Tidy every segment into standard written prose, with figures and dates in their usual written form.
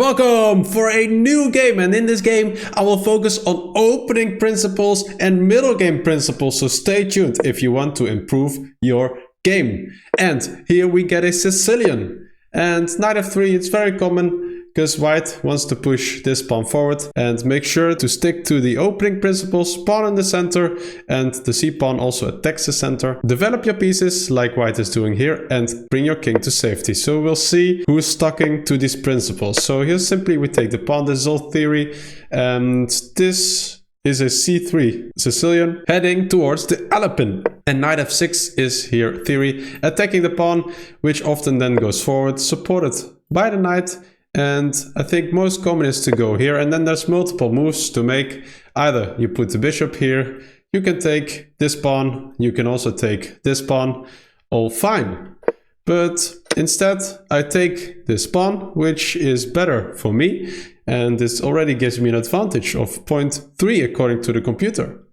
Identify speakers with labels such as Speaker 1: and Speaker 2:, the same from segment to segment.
Speaker 1: Welcome for a new game, and in this game I will focus on opening principles and middle game principles, so stay tuned if you want to improve your game. And here we get a Sicilian, and knight f3, it's very common because white wants to push this pawn forward, and make sure to stick to the opening principles, pawn in the center, and the c-pawn also attacks the center. Develop your pieces like white is doing here and bring your king to safety. So we'll see who's sticking to these principles. So here simply we take the pawn, this is all theory, and this is a c3 Sicilian heading towards the Alpin. And knight f6 is here theory, attacking the pawn, which often then goes forward, supported by the knight. And I think most common is to go here, and then there's multiple moves to make. Either you put the bishop here, you can take this pawn, you can also take this pawn, all fine. But instead I take this pawn, which is better for me, and this already gives me an advantage of 0.3 according to the computer.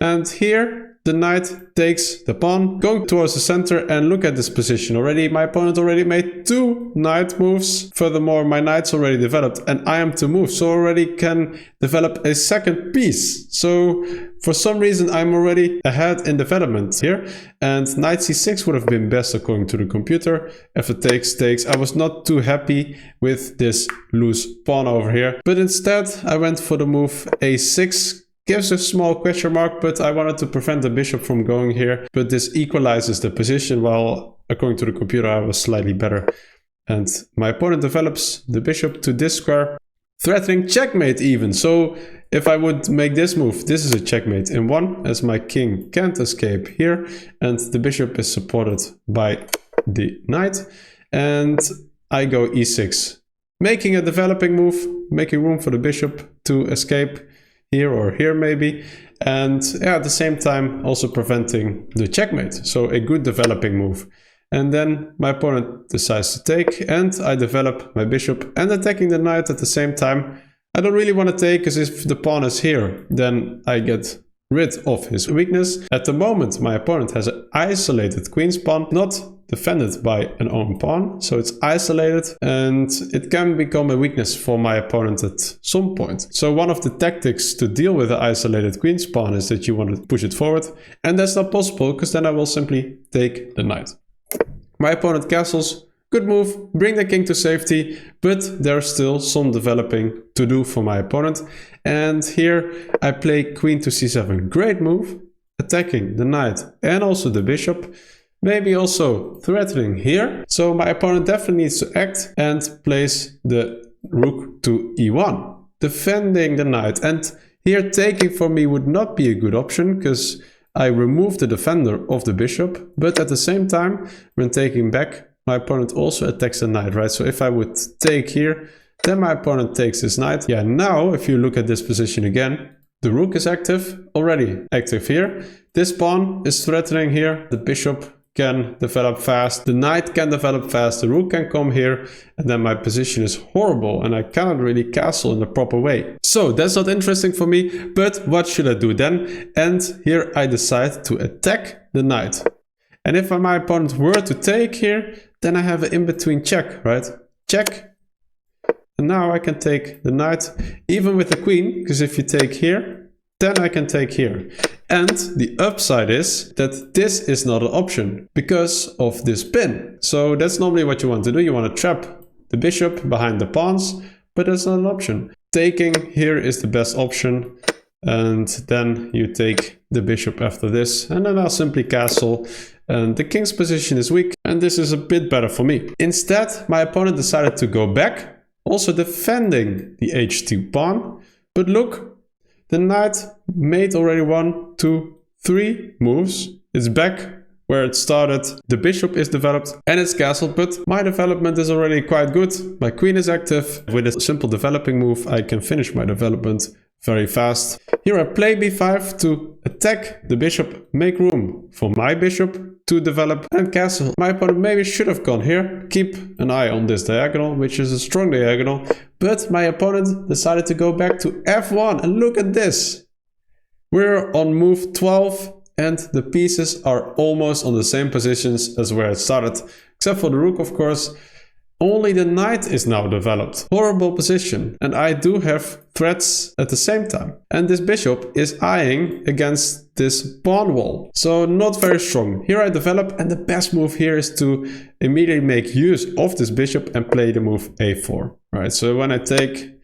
Speaker 1: And here the knight takes the pawn, going towards the center, and look at this position already. My opponent already made 2 knight moves. Furthermore, my knight's already developed and I am to move, so already can develop a second piece. So for some reason I'm already ahead in development here, and knight c6 would have been best according to the computer. If it takes, I was not too happy with this loose pawn over here, but instead I went for the move a6. Gives a small question mark, but I wanted to prevent the bishop from going here. But this equalizes the position, while according to the computer I was slightly better. And my opponent develops the bishop to this square, threatening checkmate even. So if I would make this move, this is a checkmate in one, as my king can't escape here. And the bishop is supported by the knight. And I go e6, making a developing move, making room for the bishop to escape here or here maybe, and yeah, at the same time also preventing the checkmate. So a good developing move. And then my opponent decides to take, and I develop my bishop and attacking the knight at the same time. I don't really want to take, because if the pawn is here, then I get rid of his weakness. At the moment my opponent has an isolated queen's pawn, not defended by an own pawn, so it's isolated, and it can become a weakness for my opponent at some point. So one of the tactics to deal with the isolated queen's pawn is that you want to push it forward, and that's not possible, because then I will simply take the knight. My opponent castles, good move, bring the king to safety, but there's still some developing to do for my opponent. And here I play queen to c7, great move, attacking the knight and also the bishop. Maybe also threatening here. So my opponent definitely needs to act and place the rook to e1, defending the knight. And here taking for me would not be a good option, because I remove the defender of the bishop. But at the same time, when taking back, my opponent also attacks the knight, right? So if I would take here, then my opponent takes this knight. Yeah, now if you look at this position again, the rook is active, already active here. This pawn is threatening here, the bishop can develop fast, the knight can develop fast, the rook can come here, and then my position is horrible and I cannot really castle in the proper way. So that's not interesting for me, but what should I do then? And here I decide to attack the knight. And if my opponent were to take here, then I have an in-between check, right? Check. And now I can take the knight, even with the queen, because if you take here, then I can take here. And the upside is that this is not an option because of this pin. So that's normally what you want to do. You want to trap the bishop behind the pawns, but that's not an option. Taking here is the best option. And then you take the bishop after this, and then I'll simply castle. And the king's position is weak, and this is a bit better for me. Instead, my opponent decided to go back, also defending the h2 pawn. But look, the knight made already 1, 2, 3 moves. It's back where it started. The bishop is developed and it's castled, but my development is already quite good. My queen is active. With a simple developing move, I can finish my development very fast. Here I play b5 to attack the bishop, make room for my bishop to develop and castle. My opponent maybe should have gone here. Keep an eye on this diagonal, which is a strong diagonal. But my opponent decided to go back to f1, and look at this. We're on move 12 and the pieces are almost on the same positions as where it started, except for the rook, of course. only the knight is now developed. Horrible position. And I do have threats at the same time. And this bishop is eyeing against this pawn wall. So not very strong. Here I develop, and the best move here is to immediately make use of this bishop and play the move a4. Right, so when I take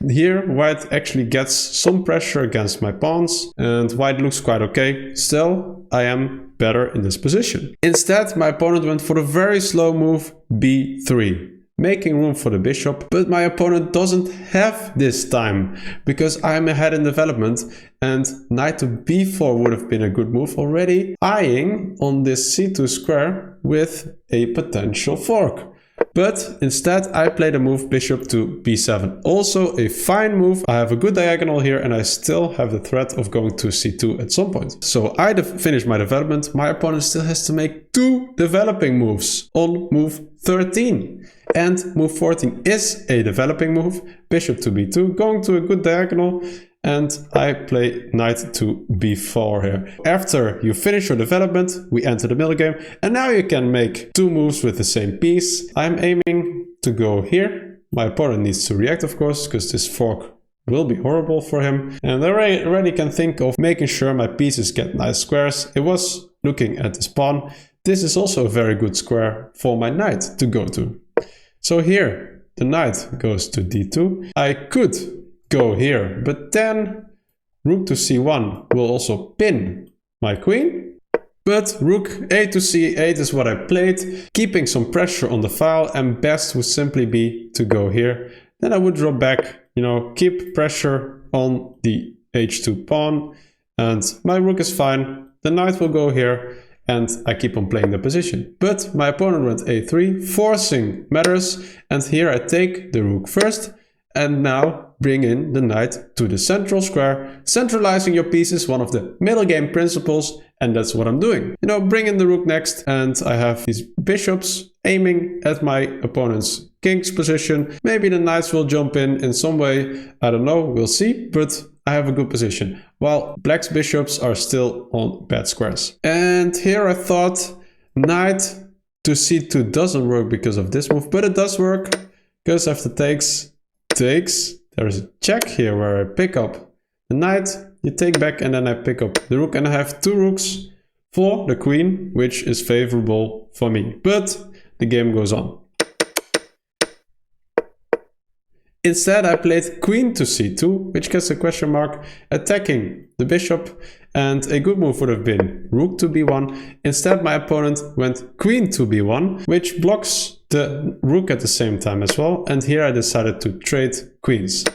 Speaker 1: here, white actually gets some pressure against my pawns, and white looks quite okay. Still, I am better in this position. Instead, my opponent went for a very slow move b3, making room for the bishop, but my opponent doesn't have this time because I'm ahead in development, and knight to b4 would have been a good move already, eyeing on this c2 square with a potential fork. But instead I played a move bishop to b7. Also a fine move. I have a good diagonal here, and I still have the threat of going to c2 at some point. So I finished my development. My opponent still has to make 2 developing moves on move 13. And move 14 is a developing move. Bishop to b2, going to a good diagonal. And I play knight to b4 here. After you finish your development, we enter the middle game. And now you can make 2 moves with the same piece. I'm aiming to go here. My opponent needs to react, of course, because this fork will be horrible for him. And I already can think of making sure my pieces get nice squares. It was looking at this pawn. This is also a very good square for my knight to go to. So here, the knight goes to d2. I could go here, but then rook to c1 will also pin my queen. But rook a to c8 is what I played, keeping some pressure on the file, and best would simply be to go here. Then I would drop back, keep pressure on the h2 pawn, and my rook is fine. The knight will go here, and I keep on playing the position. But my opponent went a3, forcing matters, and here I take the rook first, and now bring in the knight to the central square. Centralizing your pieces, one of the middle game principles, and that's what I'm doing. Bring in the rook next, and I have these bishops aiming at my opponent's king's position. Maybe the knights will jump in some way, I don't know, we'll see, but I have a good position, while black's bishops are still on bad squares. And here I thought knight to c2 doesn't work because of this move, but it does work, because after takes, there is a check here where I pick up the knight, you take back, and then I pick up the rook, and I have 2 rooks for the queen, which is favorable for me. But the game goes on. Instead, I played queen to c2, which gets a question mark, attacking the bishop, and a good move would have been rook to b1. Instead, my opponent went queen to b1, which blocks the rook at the same time as well, and here I decided to trade queens.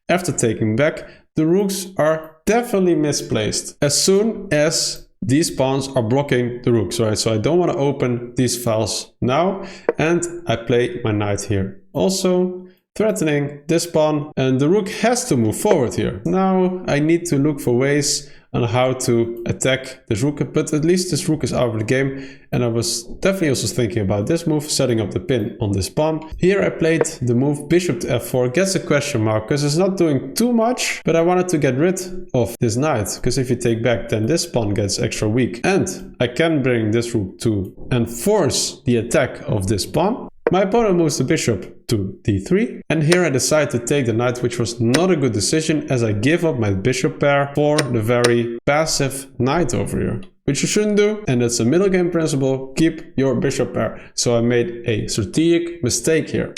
Speaker 1: After taking back, the rooks are definitely misplaced as soon as these pawns are blocking the rooks, right? So I don't want to open these files now, and I play my knight here. Also threatening this pawn, and the rook has to move forward here. Now I need to look for ways on how to attack this rook, but at least this rook is out of the game, and I was definitely also thinking about this move, setting up the pin on this pawn. Here I played the move bishop to f4, gets a question mark because it's not doing too much, but I wanted to get rid of this knight, because if you take back, then this pawn gets extra weak, and I can bring this rook to enforce the attack of this pawn. My opponent moves the bishop to d3, and here I decide to take the knight, which was not a good decision, as I give up my bishop pair for the very passive knight over here, which you shouldn't do, and that's a middle game principle, keep your bishop pair. So I made a strategic mistake here.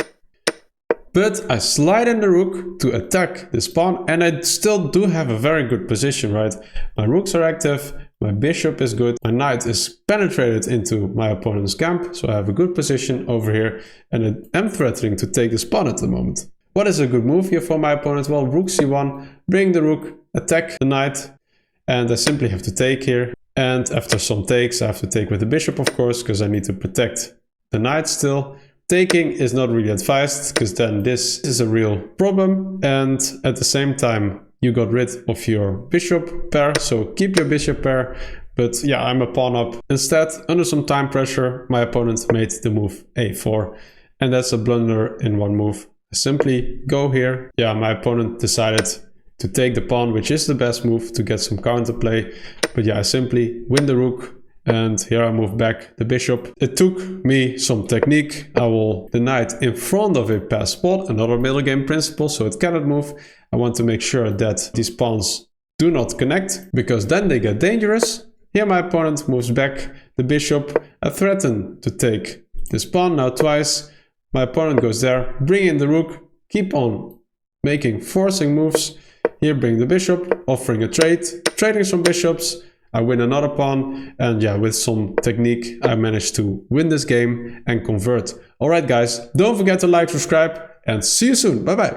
Speaker 1: But I slide in the rook to attack this pawn, and I still do have a very good position, right? My rooks are active, my bishop is good, my knight is penetrated into my opponent's camp, so I have a good position over here, and I am threatening to take this pawn at the moment. What is a good move here for my opponent? Well, rook c1, bring the rook, attack the knight, and I simply have to take here. And after some takes, I have to take with the bishop, of course, because I need to protect the knight still. Taking is not really advised, because then this is a real problem, and at the same time you got rid of your bishop pair, so keep your bishop pair. But yeah, I'm a pawn up. Instead, under some time pressure, my opponent made the move a4, and that's a blunder in one move. I simply go here. Yeah, my opponent decided to take the pawn, which is the best move to get some counterplay, but yeah, I simply win the rook And here I move back the bishop. It took me some technique. I will the knight in front of a passed pawn, another middle game principle, so it cannot move. I want to make sure that these pawns do not connect, because then they get dangerous. Here my opponent moves back the bishop. I threaten to take this pawn now twice. My opponent goes there, bring in the rook, keep on making forcing moves. Here bring the bishop, offering a trade, trading some bishops. I win another pawn, and yeah, with some technique I managed to win this game and convert. Alright guys, don't forget to like, subscribe, and see you soon. Bye bye.